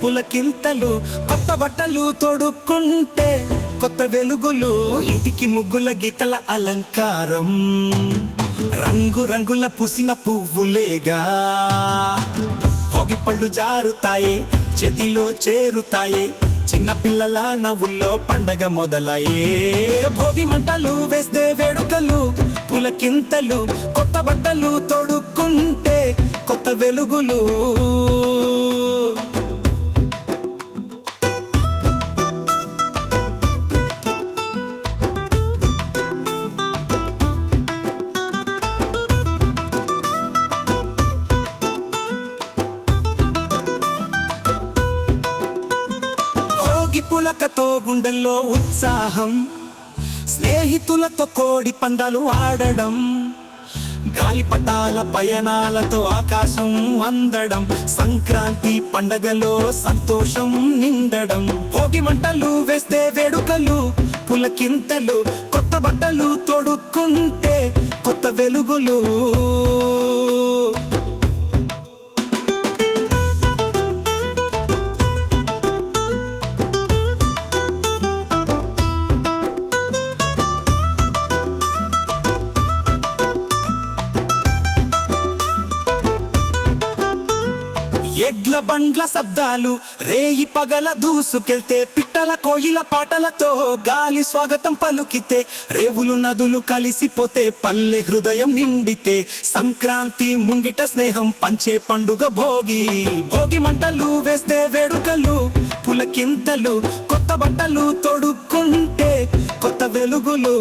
పులకింతలు కొత్త బట్టలు తొడుక్కుంటే కొత్త వెలుగులు ఇంటికి ముగ్గుల గీతల అలంకారం రంగు రంగుల పూసిన పువ్వులేగా భోగి పళ్ళు జారుతాయి చేతిలో చేరుతాయి చిన్న పిల్లల నవ్వుల్లో పండగ మొదలయ్యే భోగి మంటలు వేస్తే వేడుకలు పులకింతలు కొత్త బట్టలు తొడుక్కుంటే కొత్త వెలుగులు పులకతో గుండెల్లో ఉత్సాహం స్నేహితులతో కోడి పందాలు ఆడడం గాలిపటాల పయనాలతో ఆకాశం అందడం సంక్రాంతి పండగలో సంతోషం నిండడం భోగి మంటలు వేస్తే వేడుకలు పులకింతలు కొత్త బట్టలు తొడుక్కుంటే కొత్త వెలుగులు ఎడ్ల బండ్ల శబ్దాలు రేయి పగల దూసుకెళ్తే పిట్టల కోయిల పాటలతో గాలి స్వాగతం పలుకితే రేవులు నదులు కలిసిపోతే పల్లె హృదయం నిండితే సంక్రాంతి ముంగిట స్నేహం పంచే పండుగ భోగి భోగి మంటలు వేస్తే వేడుకలు పులకింతలు కొత్త బట్టలు తొడుక్కుంటే కొత్త వెలుగులు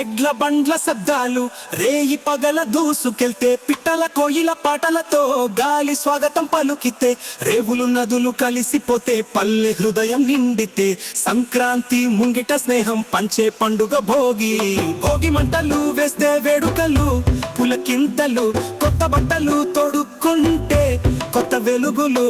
ఎడ్ల బండ్ల శబ్దాలు రేయి పగల దూసుకెళ్తే పిట్టల కోయిల పాటలతో గాలి స్వాగతం పలుకితే రేవులు నదులు కలిసిపోతే పల్లె హృదయం నిండితే సంక్రాంతి ముంగిట స్నేహం పంచే పండుగ భోగి భోగి మంటలు వేస్తే వేడుకలు పులకింతలు కొత్త బట్టలు తొడుక్కుంటే కొత్త వెలుగులు